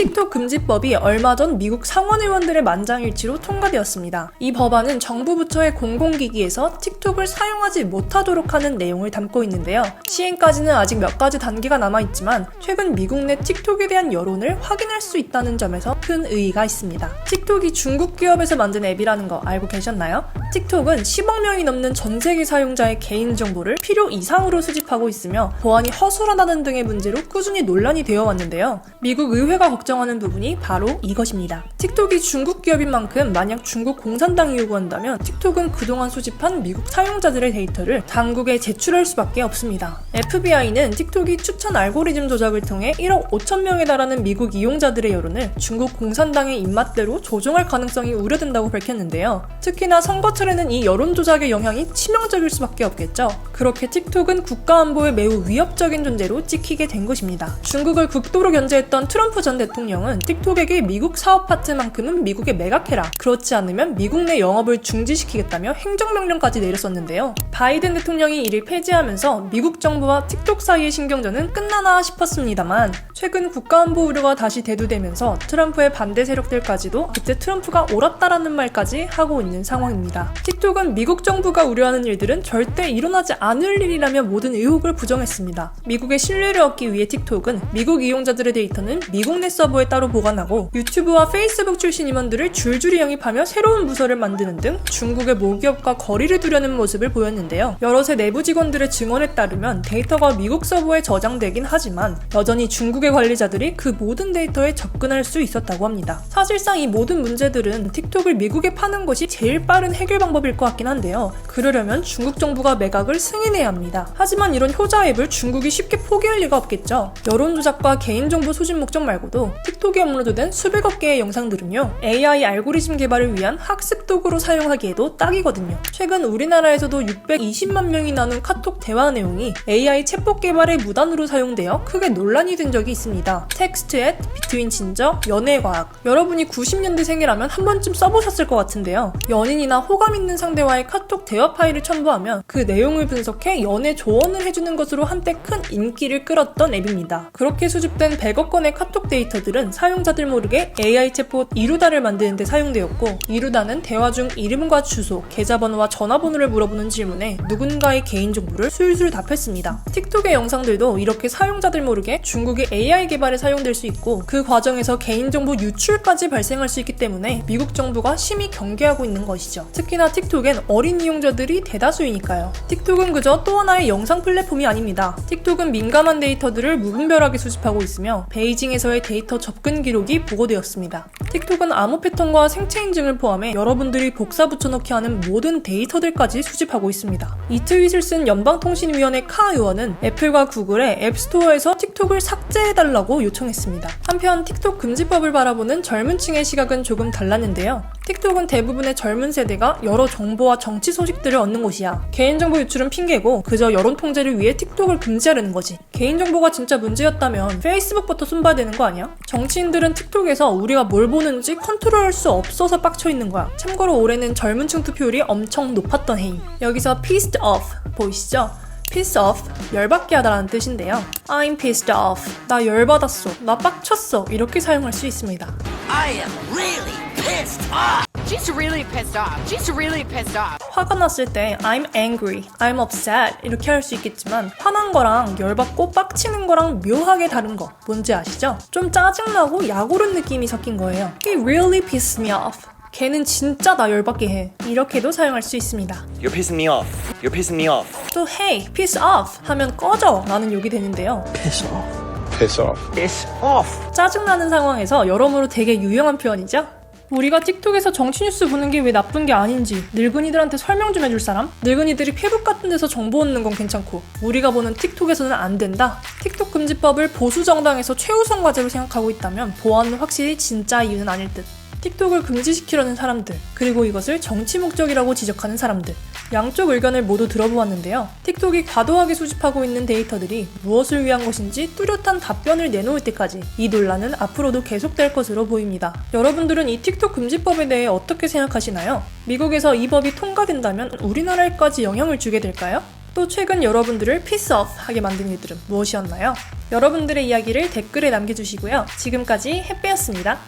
틱톡 금지법이 얼마 전 미국 상원의원들의 만장일치로 통과되었습니다. 이 법안은 정부 부처의 공공기기에서 틱톡을 사용하지 못하도록 하는 내용을 담고 있는데요. 시행까지는 아직 몇 가지 단계가 남아있지만 최근 미국 내 틱톡에 대한 여론을 확인할 수 있다는 점에서 큰 의의가 있습니다. 틱톡이 중국 기업에서 만든 앱이라는 거 알고 계셨나요? 틱톡은 10억 명이 넘는 전 세계 사용자의 개인정보를 필요 이상으로 수집하고 있으며 보안이 허술하다는 등의 문제로 꾸준히 논란이 되어 왔는데요. 미국 의회가 걱정하는 부분이 바로 이것입니다. 틱톡이 중국 기업인 만큼 만약 중국 공산당이 요구한다면 틱톡은 그동안 수집한 미국 사용자들의 데이터를 당국에 제출할 수밖에 없습니다. FBI는 틱톡이 추천 알고리즘 조작을 통해 1억 5천 명에 달하는 미국 이용자들의 여론을 중국 공산당의 입맛대로 조종할 가능성이 우려된다고 밝혔는데요. 특히나 선거철에는 이 여론 조작의 영향이 치명적일 수밖에 없겠죠. 그렇게 틱톡은 국가 안보에 매우 위협적인 존재로 찍히게 된 것입니다. 중국을 극도로 견제했던 트럼프 전 대통령은 틱톡에게 미국 사업 파트만큼은 미국에 매각해라. 그렇지 않으면 미국 내 영업을 중지시키겠다며 행정명령까지 내렸었는데요. 바이든 대통령이 이를 폐지하면서 미국 정부와 틱톡 사이의 신경전은 끝나나 싶었습니다만 최근 국가안보 우려가 다시 대두되면서 트럼프의 반대 세력들까지도 그때 트럼프가 옳았다라는 말까지 하고 있는 상황입니다. 틱톡은 미국 정부가 우려하는 일들은 절대 일어나지 않을 일이라며 모든 의혹을 부정했습니다. 미국의 신뢰를 얻기 위해 틱톡은 미국 이용자들의 데이터는 미국 내 서버에 따로 보관하고 유튜브와 페이스북 출신 임원들을 줄줄이 영입하며 새로운 부서를 만드는 등 중국의 모기업과 거리를 두려는 모습을 보였는데요. 여럿의 내부 직원들의 증언에 따르면 데이터가 미국 서버에 저장되긴 하지만 여전히 중국의 관리자들이 그 모든 데이터에 접근할 수 있었다고 합니다. 사실상 이 모든 문제들은 틱톡을 미국에 파는 것이 제일 빠른 해결 방법일 것 같긴 한데요. 그러려면 중국 정부가 매각을 승인해야 합니다. 하지만 이런 효자 앱을 중국이 쉽게 포기할 리가 없겠죠. 여론 조작과 개인정보 수집 목적 말고도 틱톡에 업로드된 수백억 개의 영상들은요, AI 알고리즘 개발을 위한 학습 도구로 사용하기에도 딱이거든요. 최근 우리나라에서도 620만 명이 나눈 카톡 대화 내용이 AI 챗봇 개발에 무단으로 사용되어 크게 논란이 된 적이 있습니다. 텍스트 앳, 비트윈 진저, 연애과학. 여러분이 90년대생이라면 한 번쯤 써보셨을 것 같은데요. 연인이나 호감 있는 상대와의 카톡 대화 파일을 첨부하면 그 내용을 분석해 연애 조언을 해주는 것으로 한때 큰 인기를 끌었던 앱입니다. 그렇게 수집된 100억 건의 카톡 데이터들은 사용자들 모르게 AI 챗봇 이루다를 만드는 데 사용되었고, 이루다는 대화 중 이름과 주소, 계좌번호와 전화번호를 물어보는 질문에 누군가의 개인정보를 술술 답했습니다. 틱톡의 영상들도 이렇게 사용자들 모르게 중국의 AI 개발에 사용될 수 있고 그 과정에서 개인정보 유출까지 발생할 수 있기 때문에 미국 정부가 심히 경계하고 있는 것이죠. 특히나 틱톡엔 어린 이용자들이 대다수이니까요. 틱톡은 그저 또 하나의 영상 플랫폼이 아닙니다. 틱톡은 민감한 데이터들을 무분별하게 수집하고 있으며 베이징에서의 데이터 접근 기록이 보고되었습니다. 틱톡은 암호 패턴과 생체 인증을 포함해 여러분들이 복사 붙여넣기 하는 모든 데이터들까지 수집하고 있습니다. 이 트윗을 쓴 연방통신위원회 카 의원은 애플과 구글에 앱스토어에서 틱톡을 삭제해달라고 요청했습니다. 한편 틱톡 금지법을 바라보는 젊은 층의 시각은 조금 달랐는데요. 틱톡은 대부분의 젊은 세대가 여러 정보와 정치 소식들을 얻는 곳이야. 개인정보 유출은 핑계고 그저 여론 통제를 위해 틱톡을 금지하려는 거지. 개인정보가 진짜 문제였다면 페이스북부터 손봐야 되는 거 아니야? 정치인들은 틱톡에서 우리가 뭘 보는지 컨트롤할 수 없어서 빡쳐있는 거야. 참고로 올해는 젊은 층 투표율이 엄청 높았던 해임. 여기서 pissed off 보이시죠? piss off, 열받게 하다라는 뜻인데요. I'm pissed off, 나 열받았어, 나 빡쳤어 이렇게 사용할 수 있습니다. I am really pissed off. She's really pissed off. She's really pissed off. 화가 났을 때 I'm angry, I'm upset 이렇게 할 수 있겠지만 화난 거랑 열받고 빡치는 거랑 묘하게 다른 거 뭔지 아시죠? 좀 짜증나고 약오른 느낌이 섞인 거예요. He really pissed me off. 걔는 진짜 나 열받게 해. 이렇게도 사용할 수 있습니다. You're pissing me off. You're pissing me off. 또 hey, piss off 하면 꺼져 라는 욕이 되는데요. Piss off. Piss off. Piss off. 짜증나는 상황에서 여러모로 되게 유용한 표현이죠? 우리가 틱톡에서 정치 뉴스 보는 게 왜 나쁜 게 아닌지 늙은이들한테 설명 좀 해줄 사람? 늙은이들이 페북 같은 데서 정보 얻는 건 괜찮고 우리가 보는 틱톡에서는 안 된다? 틱톡 금지법을 보수 정당에서 최우선 과제로 생각하고 있다면 보안은 확실히 진짜 이유는 아닐 듯. 틱톡을 금지시키려는 사람들, 그리고 이것을 정치 목적이라고 지적하는 사람들, 양쪽 의견을 모두 들어보았는데요. 틱톡이 과도하게 수집하고 있는 데이터들이 무엇을 위한 것인지 뚜렷한 답변을 내놓을 때까지 이 논란은 앞으로도 계속될 것으로 보입니다. 여러분들은 이 틱톡 금지법에 대해 어떻게 생각하시나요? 미국에서 이 법이 통과된다면 우리나라에까지 영향을 주게 될까요? 또 최근 여러분들을 piss off 하게 만든 일들은 무엇이었나요? 여러분들의 이야기를 댓글에 남겨주시고요. 지금까지 햇배였습니다.